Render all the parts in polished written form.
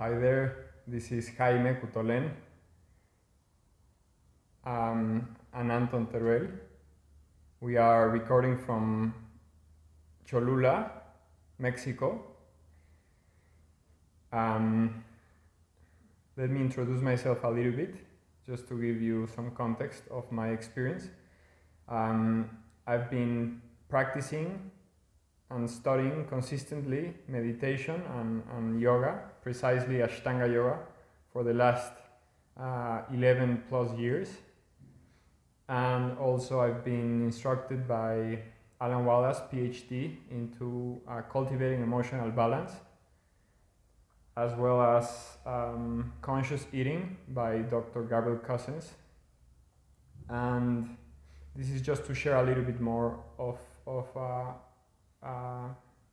Hi there, this is Jaime Couttolenc and Anton Teruel. We are recording from Cholula, Mexico. Let me introduce myself a little bit, just to give you some context of my experience. I've been practicing and studying consistently meditation and yoga, precisely Ashtanga yoga, for the last 11 plus years. And also I've been instructed by Alan Wallace, PhD, into cultivating emotional balance, as well as conscious eating by Dr. Gabriel Cousens. And this is just to share a little bit more of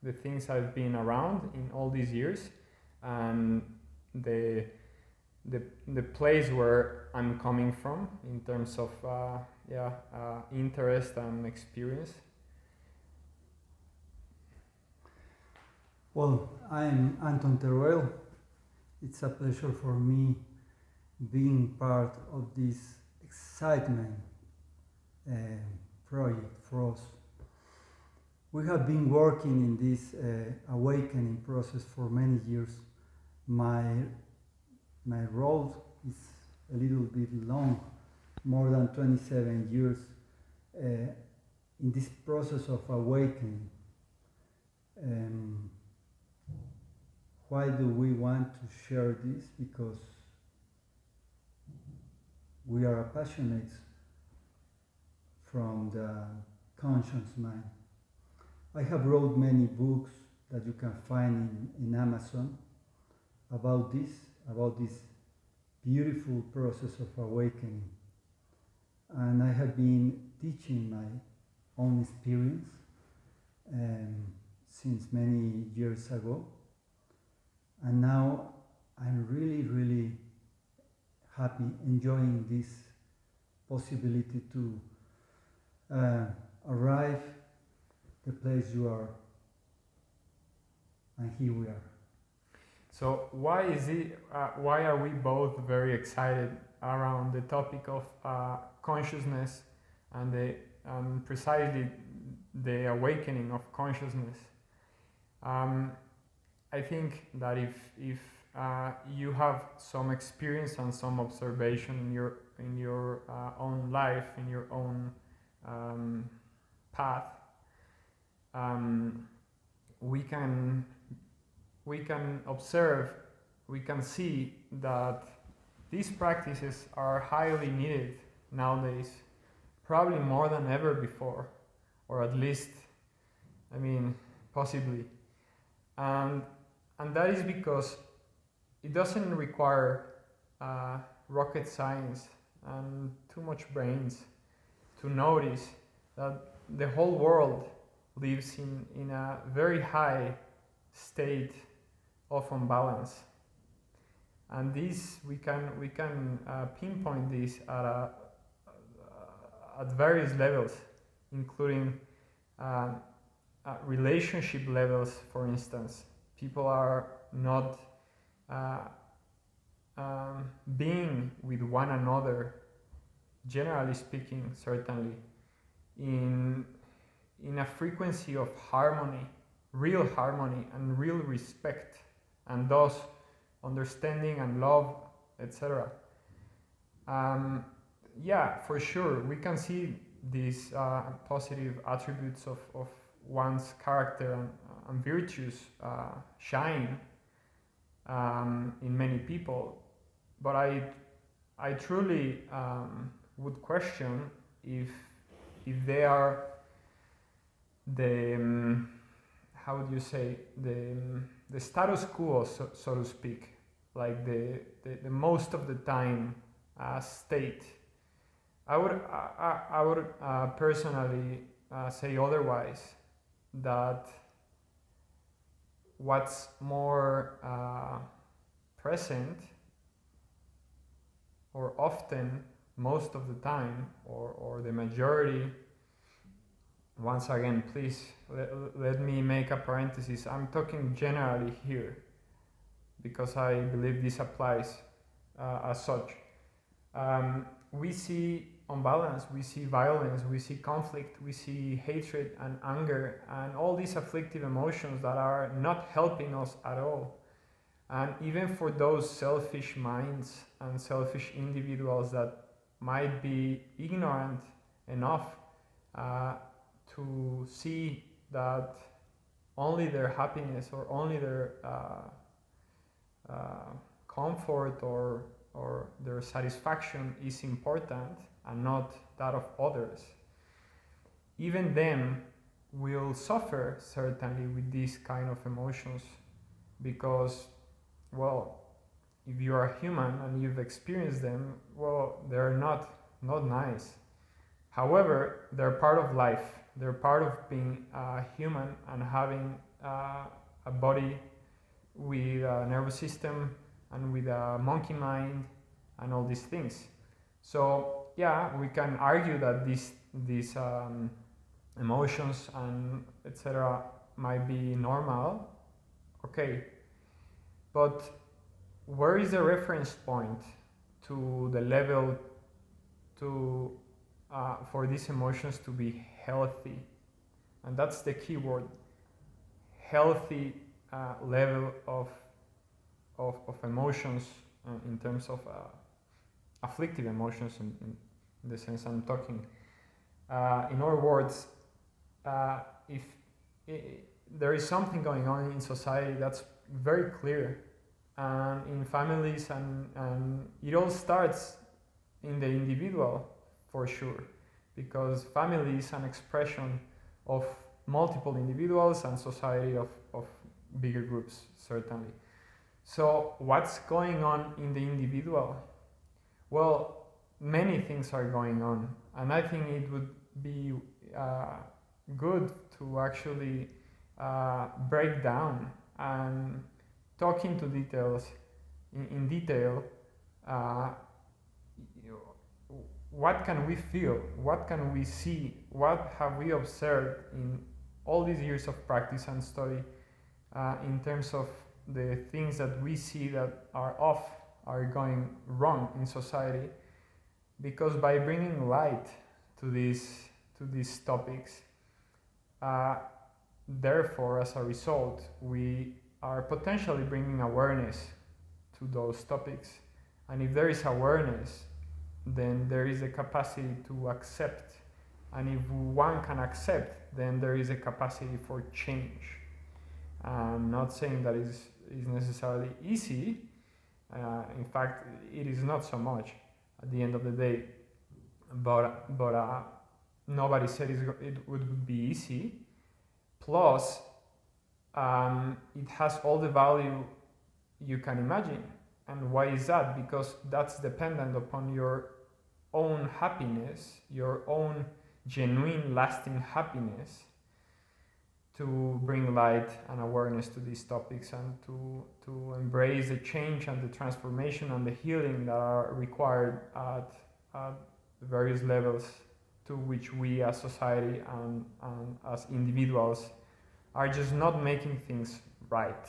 the things I've been around in all these years, and the place where I'm coming from in terms of interest and experience. Well, I'm Anton Teruel. It's a pleasure for me being part of this excitement project for us. We have been working in this awakening process for many years. My role is a little bit long, more than 27 years in this process of awakening. Why do we want to share this? Because we are passionate from the conscious mind. I have wrote many books that you can find in Amazon about this beautiful process of awakening. And I have been teaching my own experience since many years ago. And now I'm really happy, enjoying this possibility to arrive the place you are, and here we are. So why are we both very excited around the topic of consciousness and precisely the awakening of consciousness? I think that if you have some experience and some observation in your own life, in your own path, we can observe, we can see that these practices are highly needed nowadays, probably more than ever before, or at least, possibly. And that is because it doesn't require rocket science and too much brains to notice that the whole world lives in a very high state of imbalance, and this we can pinpoint this at various levels, including relationship levels. For instance, people are not being with one another, generally speaking, certainly in a frequency of harmony, real harmony and real respect, and thus understanding and love, etc. For sure, we can see these positive attributes of one's character and virtues shine in many people, but I truly would question if they are the how would you say, the status quo, so to speak, like the most of the time state. I would personally say otherwise, that what's more present, or often, most of the time, or the majority. Once again, please let me make a parenthesis. I'm talking generally here, because I believe this applies as such. We see unbalance, we see violence, we see conflict, we see hatred and anger and all these afflictive emotions that are not helping us at all. And even for those selfish minds and selfish individuals that might be ignorant enough to see that only their happiness or only their comfort or their satisfaction is important and not that of others, even them will suffer certainly with these kind of emotions, because, well, if you are human and you've experienced them, well, they're not nice. However, they're part of life. They're part of being human and having a body with a nervous system and with a monkey mind and all these things. So yeah, we can argue that these emotions and etc. might be normal. Okay, but where is the reference point to the level to for these emotions to be healthy? And that's the key word: healthy level of emotions in terms of afflictive emotions in the sense I'm talking. In other words, if there is something going on in society that's very clear, and in families, and it all starts in the individual for sure, because family is an expression of multiple individuals and society of bigger groups, certainly. So what's going on in the individual? Well, many things are going on, and I think it would be good to actually break down and talk into details, in detail, what can we feel, what can we see, what have we observed in all these years of practice and study in terms of the things that we see that are off, are going wrong in society. Because by bringing light to these topics, therefore, as a result, we are potentially bringing awareness to those topics. And if there is awareness, then there is a capacity to accept. And if one can accept, then there is a capacity for change. I'm not saying that is necessarily easy. In fact, it is not so much at the end of the day. But nobody said it would be easy. Plus, it has all the value you can imagine. And why is that? Because that's dependent upon your own happiness, your own genuine, lasting happiness, to bring light and awareness to these topics and to embrace the change and the transformation and the healing that are required at various levels to which we as society and as individuals are just not making things right.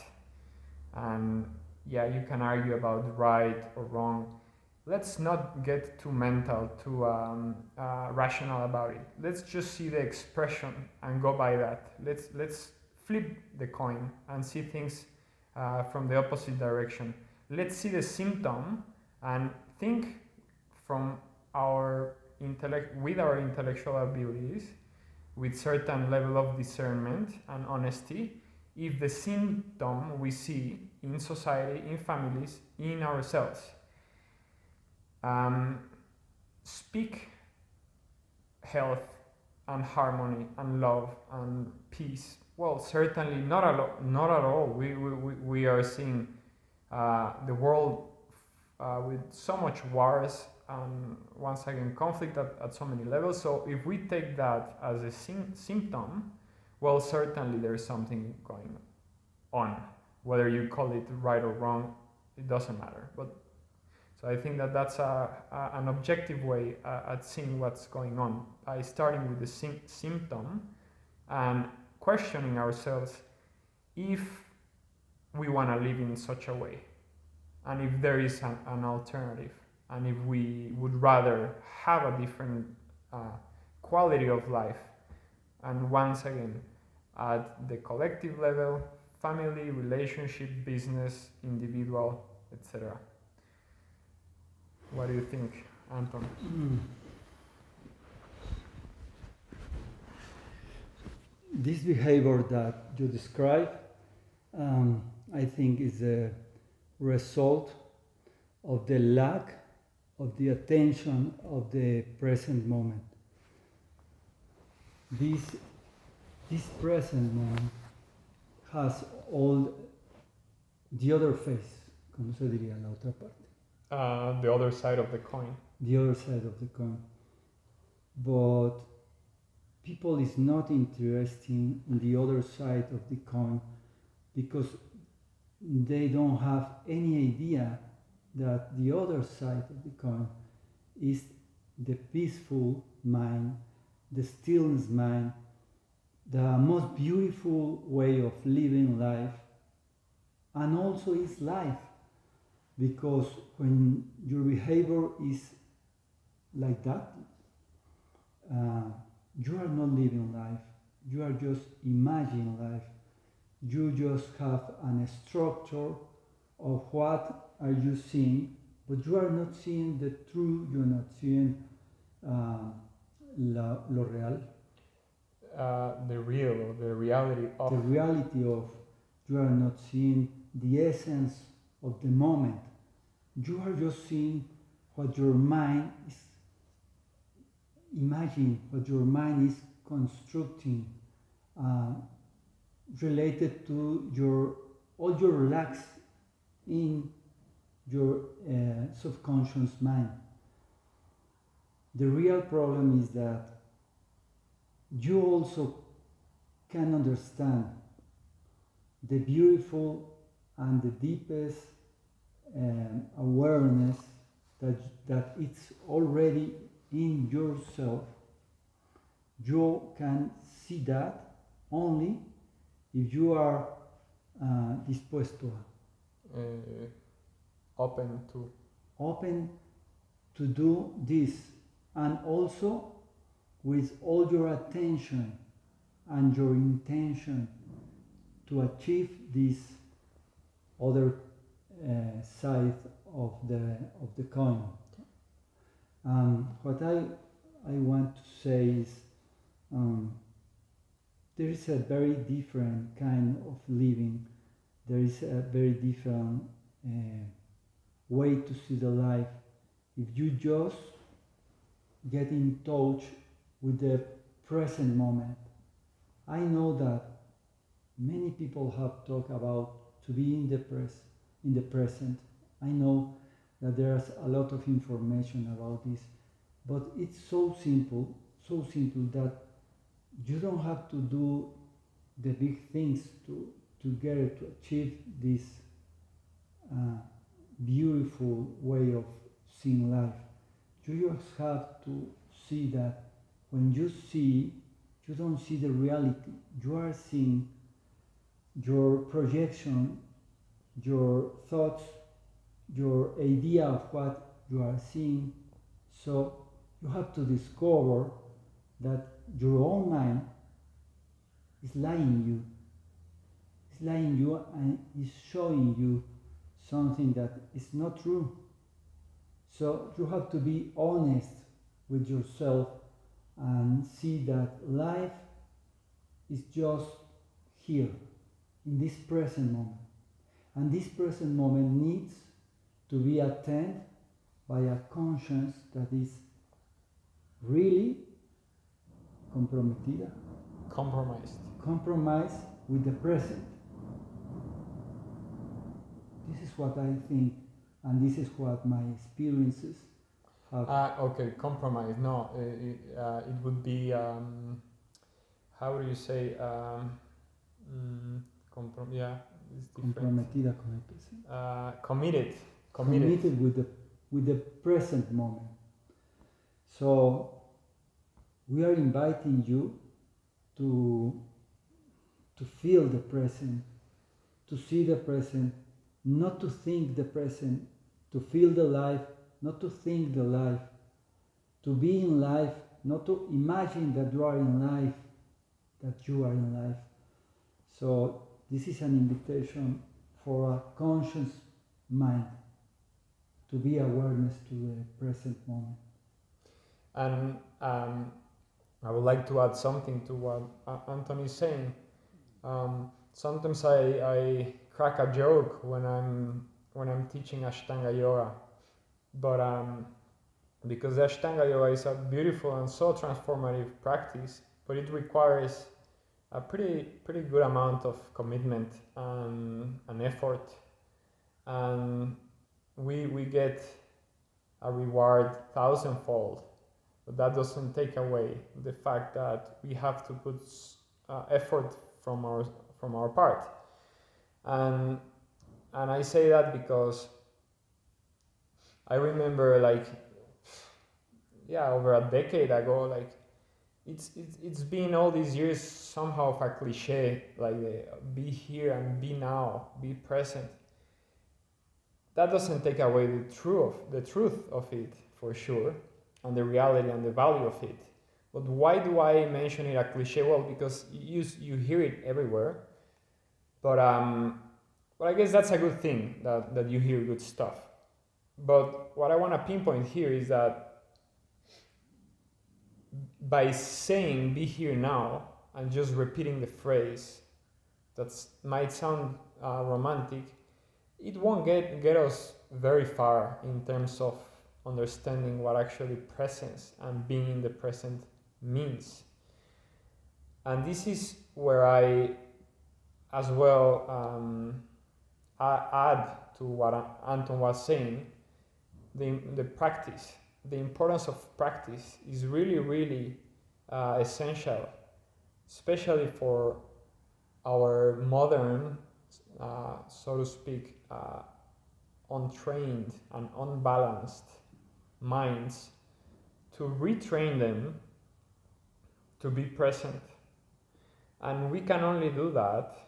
And yeah, you can argue about right or wrong. Let's not get too mental, too rational about it. Let's just see the expression and go by that. Let's flip the coin and see things from the opposite direction. Let's see the symptom and think from our intellect, with our intellectual abilities, with certain level of discernment and honesty, if the symptom we see in society, in families, in ourselves. Speak health and harmony and love and peace. Well, certainly not at all. We are seeing the world with so much wars and once again conflict at so many levels. So if we take that as a symptom, well, certainly there's something going on. Whether you call it right or wrong, it doesn't matter. But so I think that that's an objective way at seeing what's going on, by starting with the symptom and questioning ourselves if we want to live in such a way, and if there is an alternative, and if we would rather have a different quality of life, and once again, at the collective level, family, relationship, business, individual, etc. What do you think, Anton? This behavior that you describe, I think, is a result of the lack of the attention of the present moment. This present moment has all the other face, como se diría la otra parte. The other side of the coin. The other side of the coin. But people is not interested in the other side of the coin because they don't have any idea that the other side of the coin is the peaceful mind, the stillness mind, the most beautiful way of living life, and also is life. Because when your behavior is like that, you are not living life, you are just imagining life. You just have a structure of what are you seeing, but you are not seeing the truth, you are not seeing lo real. The real, the reality of. The reality of, you are not seeing the essence of the moment. You are just seeing what your mind is imagining, what your mind is constructing, related to all your lacks in your subconscious mind. The real problem is that you also can understand the beautiful and the deepest awareness that it's already in yourself. You can see that only if you are dispuesto open to do this, and also with all your attention and your intention to achieve this other side of the coin. What I want to say is there is a very different kind of living. There is a very different way to see the life. If you just get in touch with the present moment. I know that many people have talked about to be in the present. I know that there's a lot of information about this, but it's so simple that you don't have to do the big things to get it, to achieve this beautiful way of seeing life. You just have to see that when you see, you don't see the reality. You are seeing your projection, your thoughts, your idea of what you are seeing. So you have to discover that your own mind is lying you. It's lying you and is showing you something that is not true. So you have to be honest with yourself and see that life is just here, in this present moment. And this present moment needs to be attended by a conscience that is really compromised with the present. This is what I think, and this is what my experiences have. Okay, compromise. No, it would be, how do you say, yeah, it's different. Comprometida con el presente. Committed with the present moment. So we are inviting you to feel the present, to see the present, not to think the present, to feel the life, not to think the life, to be in life, not to imagine that you are in life, So this is an invitation for a conscious mind to be awareness to the present moment. And I would like to add something to what Anton is saying. Sometimes I crack a joke when I'm teaching Ashtanga Yoga, but because Ashtanga Yoga is a beautiful and so transformative practice, but it requires a pretty good amount of commitment and effort, and we get a reward thousandfold, but that doesn't take away the fact that we have to put effort from our part, and I say that because I remember, like, over a decade ago, like, it's been all these years somehow of a cliche, like the be here and be now, be present. That doesn't take away the truth of it, for sure, and the reality and the value of it. But why do I mention it a cliche? Well, because you hear it everywhere, but I guess that's a good thing, that you hear good stuff. But what I want to pinpoint here is that by saying be here now and just repeating the phrase, that might sound romantic, it won't get us very far in terms of understanding what actually presence and being in the present means. And this is where I as well add to what Anton was saying, the practice. The importance of practice is really essential, especially for our modern, so to speak, untrained and unbalanced minds, to retrain them to be present. And we can only do that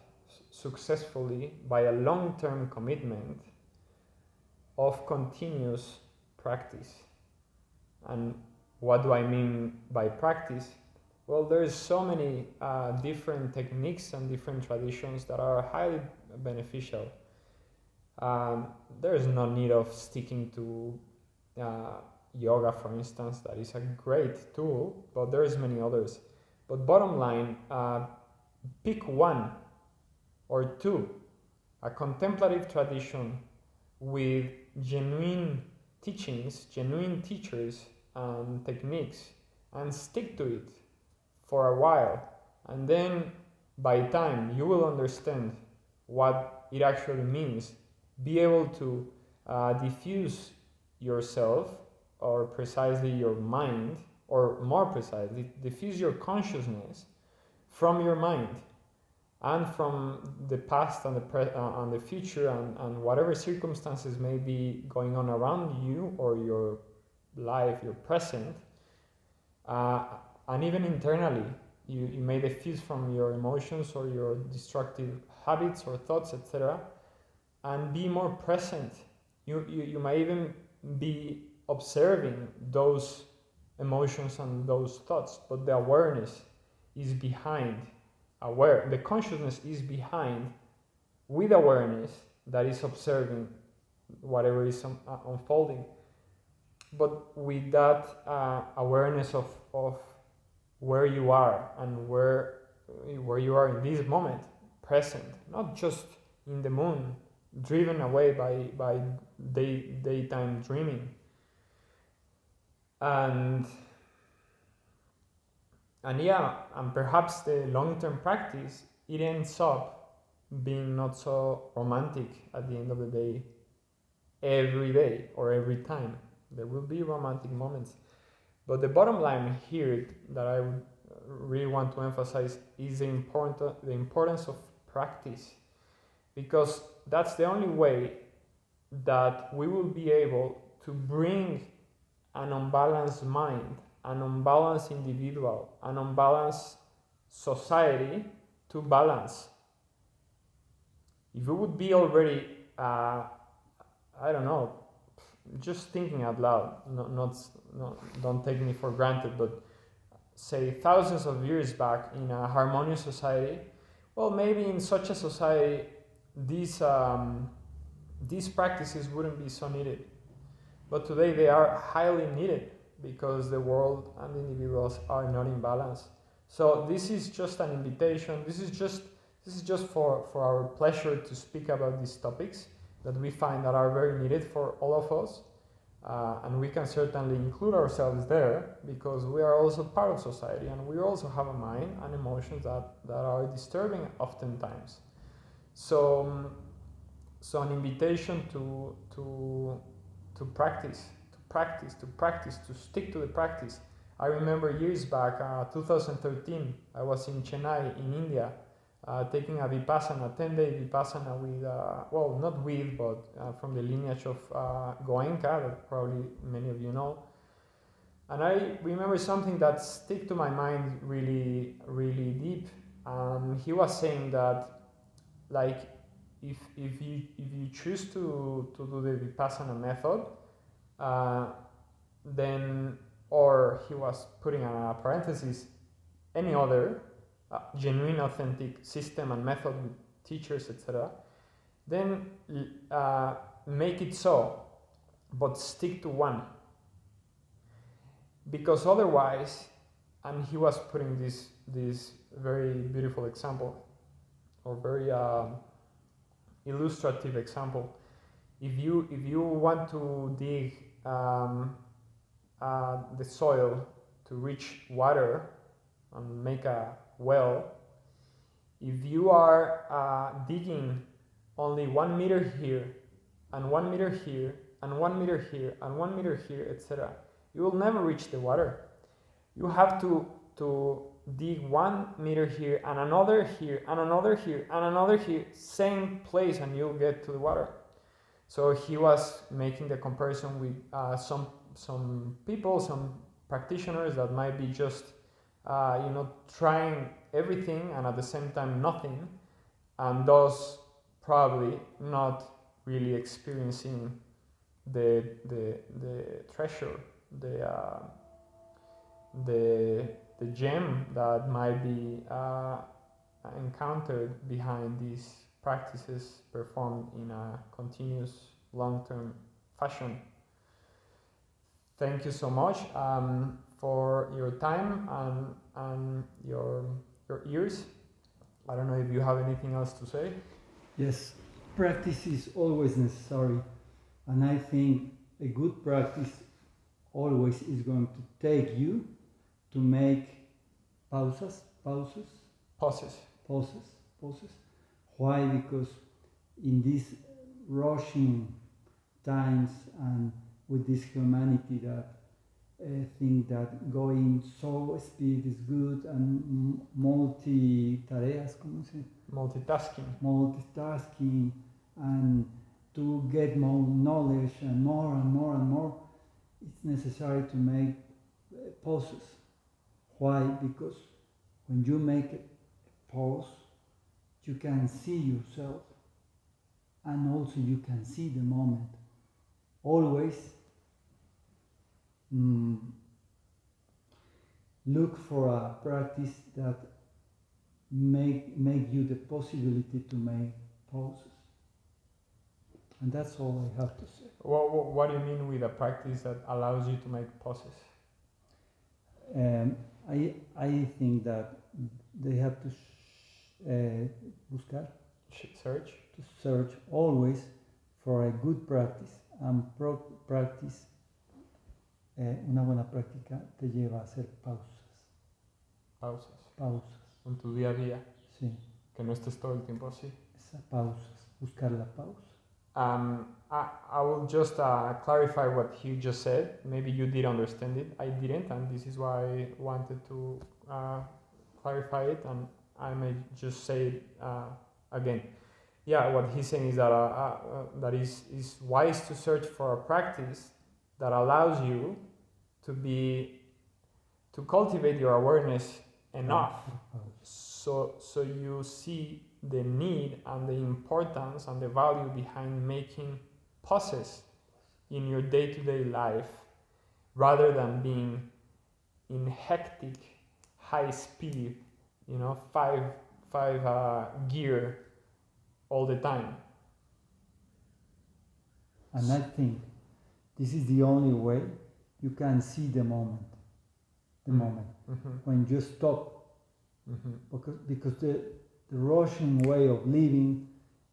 successfully by a long-term commitment of continuous practice. And what do I mean by practice? Well, there's so many different techniques and different traditions that are highly beneficial. There is no need of sticking to yoga, for instance. That is a great tool, but there's many others. But bottom line, pick one or two, a contemplative tradition with genuine teachings, genuine teachers and techniques, and stick to it for a while, and then by time you will understand what it actually means. Be able to diffuse yourself, or precisely your mind, or more precisely, diffuse your consciousness from your mind and from the past and the future and whatever circumstances may be going on around you or your life, your present, and even internally. You may diffuse from your emotions or your destructive habits or thoughts, etc., and be more present. You might even be observing those emotions and those thoughts, but the awareness is behind. The consciousness is behind, with awareness that is observing whatever is unfolding. But with that awareness of where you are and where you are in this moment, present, not just in the moon, driven away by daytime dreaming. And perhaps the long-term practice, it ends up being not so romantic at the end of the day, every day or every time. There will be romantic moments. But the bottom line here that I would really want to emphasize is the importance of practice, because that's the only way that we will be able to bring an unbalanced mind, an unbalanced individual, an unbalanced society to balance. if we would be already, I don't know, just thinking out loud, don't take me for granted, but say thousands of years back in a harmonious society, well, maybe in such a society, these practices wouldn't be so needed. But today they are highly needed because the world and the individuals are not in balance. So this is just an invitation. This is just for our pleasure to speak about these topics that we find that are very needed for all of us. And we can certainly include ourselves there because we are also part of society and we also have a mind and emotions that are disturbing oftentimes. So an invitation to practice, to stick to the practice. I remember years back, 2013, I was in Chennai in India, taking a Vipassana, 10-day Vipassana with, well, not with, but from the lineage of Goenka, that probably many of you know. And I remember something that stuck to my mind really, really deep. He was saying that, like, if you choose to do the Vipassana method, then, or he was putting a parenthesis, any other genuine, authentic system and method with teachers, etc., then make it so, but stick to one. Because otherwise, and he was putting this very beautiful example, or very illustrative example. If you want to dig the soil to reach water and make a well, if you are digging only 1 meter here and 1 meter here and 1 meter here and 1 meter here, etc., you will never reach the water. You have to dig 1 meter here and another here and another here and another here, same place, and you'll get to the water. So he was making the comparison with some people, some practitioners that might be just trying everything and at the same time nothing, and thus probably not really experiencing the treasure, the gem that might be encountered behind these practices performed in a continuous long-term fashion. Thank you so much for your time and your ears. I don't know if you have anything else to say. Yes, practice is always necessary, and I think a good practice always is going to take you to make pauses. Why? Because in these rushing times and with this humanity that think that going so speed is good and multitareas, ¿cómo se? Multitasking and to get more knowledge and more and more and more, it's necessary to make pauses. Why? Because when you make a pause, you can see yourself and also you can see the moment. Always look for a practice that make you the possibility to make pauses. And that's all I have to say. What do you mean with a practice that allows you to make pauses? I think that they have to search always for a good practice, and practice, una buena práctica te lleva a hacer pausas. En tu día a día. Sí. Que no estés todo el tiempo así. Pausas, buscar la pausa. I will just clarify what he just said. Maybe you did understand it. I didn't, and this is why I wanted to clarify it, and I may just say it again. Yeah, what he's saying is that is wise to search for a practice that allows you to cultivate your awareness enough, so you see the need and the importance and the value behind making pauses in your day-to-day life rather than being in hectic, high speed, five gear all the time. And I think this is the only way you can see the moment. When you stop. Because the Russian way of living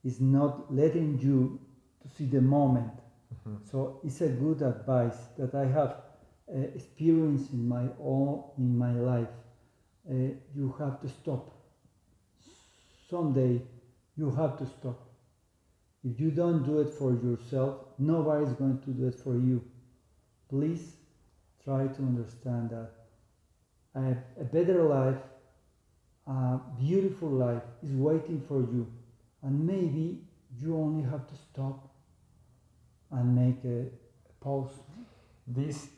is not letting you to see the moment. So it's a good advice that I have experienced in my life. You have to stop. Someday you have to stop. If you don't do it for yourself, nobody's going to do it for you. Please try to understand that a better life, a beautiful life is waiting for you, and maybe you only have to stop and make a pause. This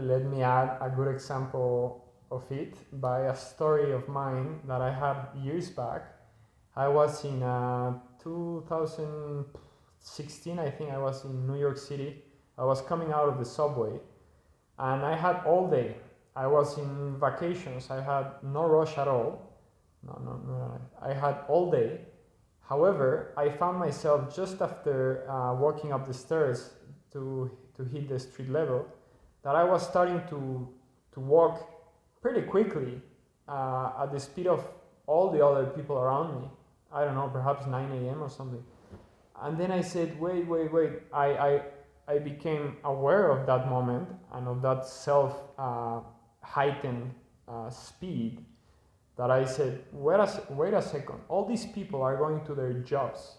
let me add a good example of it by a story of mine that I had years back. I was in 2016, I think I was in New York City. I was coming out of the subway and I had all day. I was in vacations, I had no rush at all. No. I had all day. However, I found myself just after walking up the stairs to hit the street level that I was starting to walk pretty quickly at the speed of all the other people around me. I don't know, perhaps 9 a.m. or something. And then I said, wait. I became aware of that moment and of that heightened speed that I said, wait a second. All these people are going to their jobs.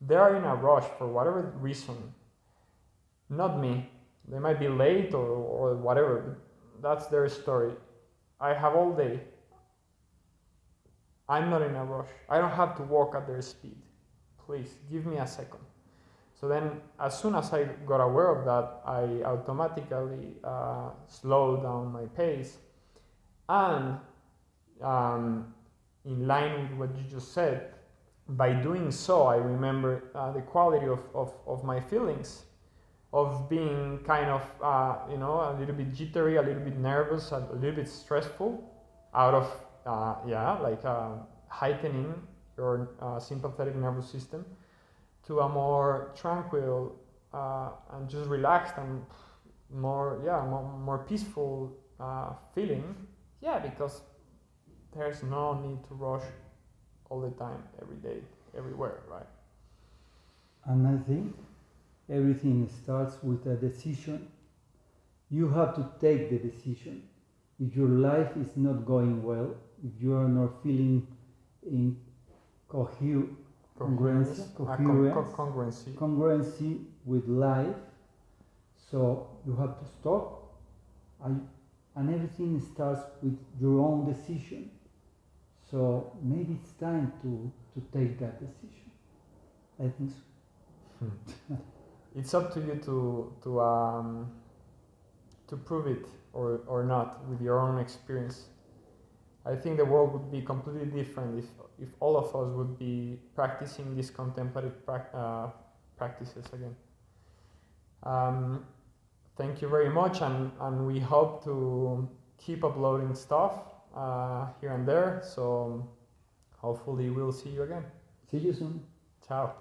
They are in a rush for whatever reason. Not me. They might be late or whatever. That's their story. I have all day. I'm not in a rush. I don't have to walk at their speed. Please, give me a second. So then, as soon as I got aware of that, I automatically slowed down my pace. And in line with what you just said, by doing so, I remember the quality of my feelings, of being kind of, a little bit jittery, a little bit nervous, a little bit stressful, out of, heightening your sympathetic nervous system to a more tranquil and just relaxed and more peaceful feeling. Yeah, because there's no need to rush all the time, every day, everywhere, right? And I think everything starts with a decision. You have to take the decision. If your life is not going well, if you are not feeling in congruency with life, so you have to stop, and everything starts with your own decision. So maybe it's time to take that decision. I think so. It's up to you to prove it or not with your own experience. I think the world would be completely different if all of us would be practicing these contemplative practices again. Thank you very much, and we hope to keep uploading stuff here and there, so hopefully we'll see you again. See you soon. Ciao.